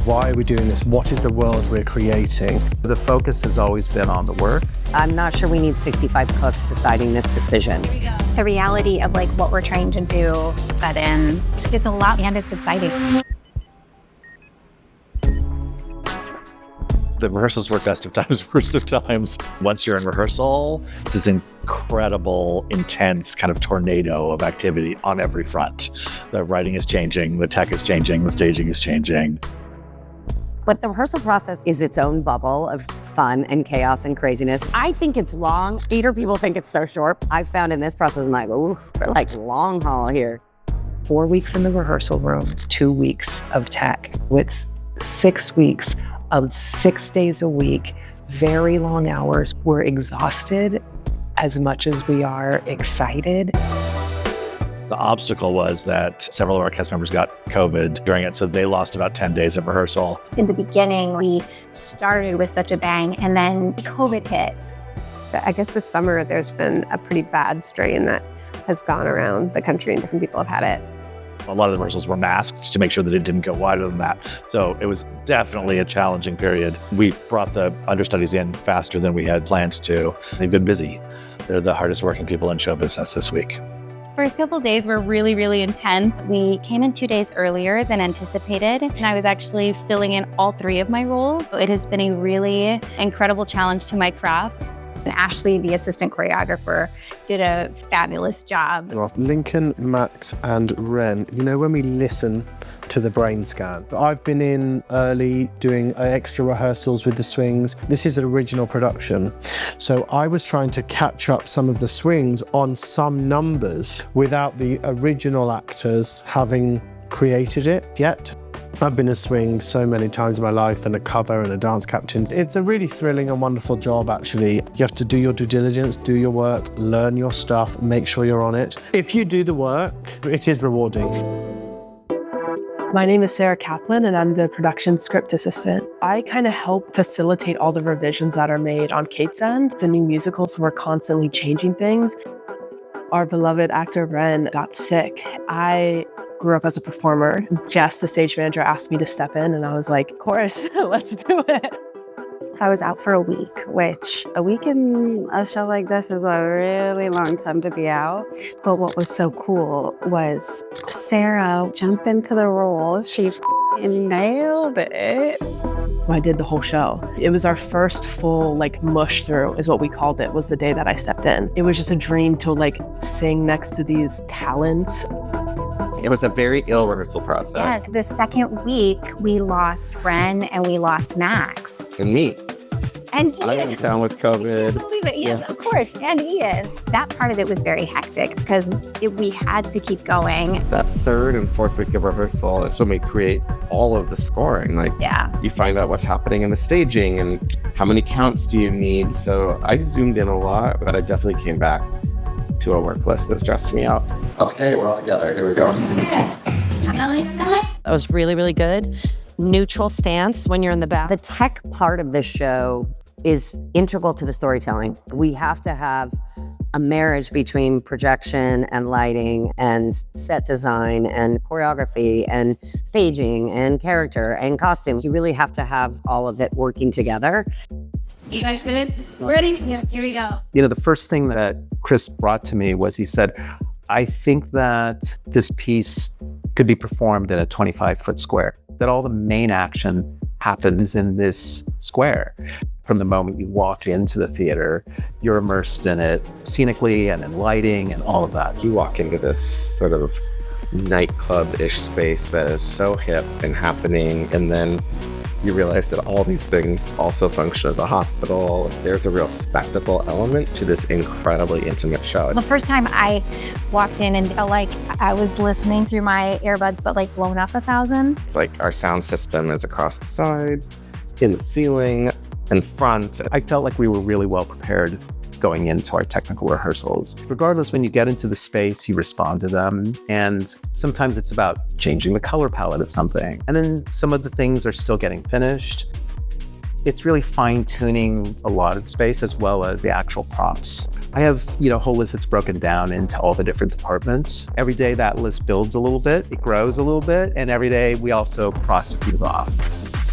Why are we doing this? What is the world we're creating? The focus has always been on the work. I'm not sure we need 65 cooks deciding this decision. The reality of like what we're trying to do set in. It's a lot and it's exciting. The rehearsals were best of times, worst of times. Once you're in rehearsal, it's this incredible, intense kind of tornado of activity on every front. The writing is changing, the tech is changing, the staging is changing. But the rehearsal process is its own bubble of fun and chaos and craziness. I think it's long. Theater people think it's so short. I found in this process, I'm like, oof, we're like long haul here. 4 weeks in the rehearsal room, 2 weeks of tech. It's 6 weeks of 6 days a week, very long hours. We're exhausted as much as we are excited. The obstacle was that several of our cast members got COVID during it, so they lost about 10 days of rehearsal. In the beginning, we started with such a bang and then COVID hit. I guess this summer there's been a pretty bad strain that has gone around the country and different people have had it. A lot of the rehearsals were masked to make sure that it didn't go wider than that. So it was definitely a challenging period. We brought the understudies in faster than we had planned to. They've been busy. They're the hardest working people in show business this week. First couple days were really, really intense. We came in 2 days earlier than anticipated, and I was actually filling in all 3 of my roles. So it has been a really incredible challenge to my craft. And Ashley, the assistant choreographer, did a fabulous job. Lincoln, Max, and Ren, you know when we listen to the brain scan? I've been in early doing extra rehearsals with the swings. This is an original production. So I was trying to catch up some of the swings on some numbers without the original actors having created it yet. I've been a swing so many times in my life and a cover and a dance captain. It's a really thrilling and wonderful job, actually. You have to do your due diligence, do your work, learn your stuff, make sure you're on it. If you do the work, it is rewarding. My name is Sarah Kaplan and I'm the production script assistant. I kind of help facilitate all the revisions that are made on Kate's end. It's a new musical, so we're constantly changing things. Our beloved actor Ren got sick. I grew up as a performer. Jess, the stage manager, asked me to step in and I was like, of course, let's do it. I was out for a week, which a week in a show like this is a really long time to be out. But what was so cool was Sarah jumped into the role. She nailed it. I did the whole show. It was our first full mush through is what we called it, was the day that I stepped in. It was just a dream to sing next to these talents. It was a very ill rehearsal process. Yes, the second week we lost Ren and we lost Max. And me. And Ian. I went down with COVID. Believe it, yes, of course, and Ian. That part of it was very hectic because we had to keep going. That third and fourth week of rehearsal is when we create all of the scoring. You find out what's happening in the staging and how many counts do you need. So I zoomed in a lot, but I definitely came back to a work list that stressed me out. Okay, we're all together. Here we go. That was really, really good. Neutral stance when you're in the back. The tech part of this show is integral to the storytelling. We have to have a marriage between projection and lighting and set design and choreography and staging and character and costume. You really have to have all of it working together. You guys good? Ready? Yeah, here we go. The first thing that Chris brought to me was he said, I think that this piece could be performed in a 25-foot square, that all the main action happens in this square. From the moment you walk into the theater, you're immersed in it scenically and in lighting and all of that. You walk into this sort of nightclub-ish space that is so hip and happening, and then you realize that all these things also function as a hospital. There's a real spectacle element to this incredibly intimate show. The first time I walked in and felt like I was listening through my earbuds, but blown up 1,000. It's like our sound system is across the sides, in the ceiling, and front. I felt like we were really well prepared going into our technical rehearsals. Regardless, when you get into the space, you respond to them. And sometimes it's about changing the color palette of something. And then some of the things are still getting finished. It's really fine-tuning a lot of space as well as the actual props. I have, a whole list that's broken down into all the different departments. Every day that list builds a little bit, it grows a little bit, and every day we also cross a few off.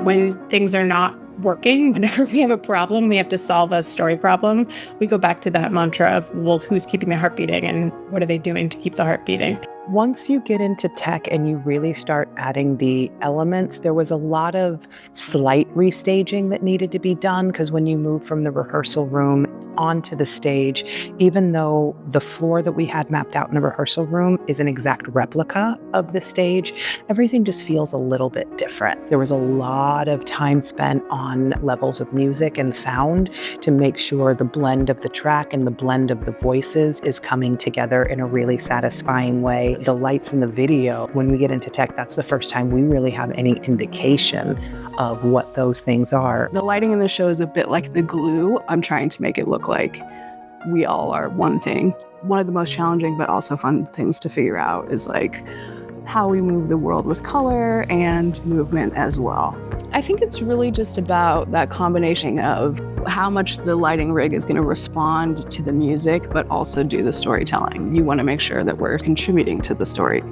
when things are not working, whenever we have a problem, we have to solve a story problem, we go back to that mantra of, well, who's keeping the heart beating and what are they doing to keep the heart beating? Once you get into tech and you really start adding the elements, there was a lot of slight restaging that needed to be done, because when you move from the rehearsal room onto the stage, even though the floor that we had mapped out in the rehearsal room is an exact replica of the stage, everything just feels a little bit different. There was a lot of time spent on levels of music and sound to make sure the blend of the track and the blend of the voices is coming together in a really satisfying way. The lights in the video, when we get into tech, that's the first time we really have any indication of what those things are. The lighting in the show is a bit like the glue. I'm trying to make it look like we all are one thing. One of the most challenging but also fun things to figure out is like how we move the world with color and movement as well. I think it's really just about that combination of how much the lighting rig is going to respond to the music, but also do the storytelling. You want to make sure that we're contributing to the story.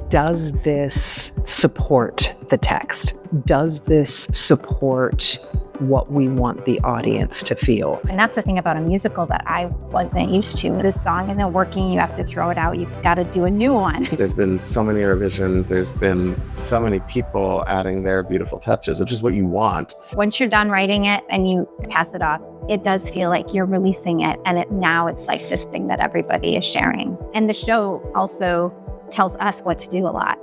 Does this support the text? Does this support what we want the audience to feel? And that's the thing about a musical that I wasn't used to. This song isn't working, you have to throw it out, you've got to do a new one. There's been so many revisions, there's been so many people adding their beautiful touches, which is what you want. Once you're done writing it and you pass it off, it does feel like you're releasing it, and now it's like this thing that everybody is sharing. And the show also tells us what to do a lot.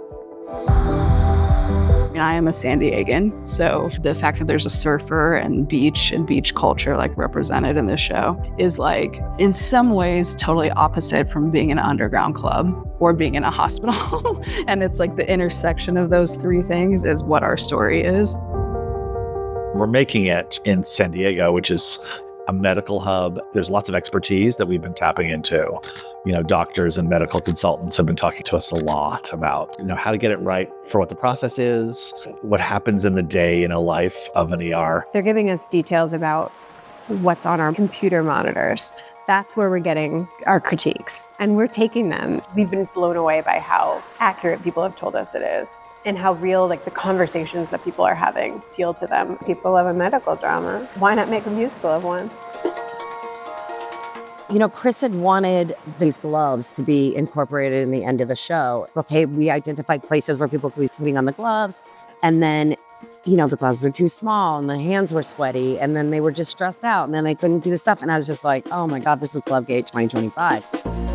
I am a San Diegan, so the fact that there's a surfer and beach culture like represented in this show is like in some ways totally opposite from being in an underground club or being in a hospital. And it's like the intersection of those three things is what our story is. We're making it in San Diego, which is a medical hub. There's lots of expertise that we've been tapping into. You know, doctors and medical consultants have been talking to us a lot about, how to get it right for what the process is, what happens in the day in a life of an ER. They're giving us details about what's on our computer monitors. That's where we're getting our critiques, and we're taking them. We've been blown away by how accurate people have told us it is and how real the conversations that people are having feel to them. People love a medical drama. Why not make a musical of one? Chris had wanted these gloves to be incorporated in the end of the show. Okay, we identified places where people could be putting on the gloves, and then the gloves were too small and the hands were sweaty, and then they were just stressed out, and then they couldn't do the stuff. And I was just like, oh my God, this is Glovegate 2025.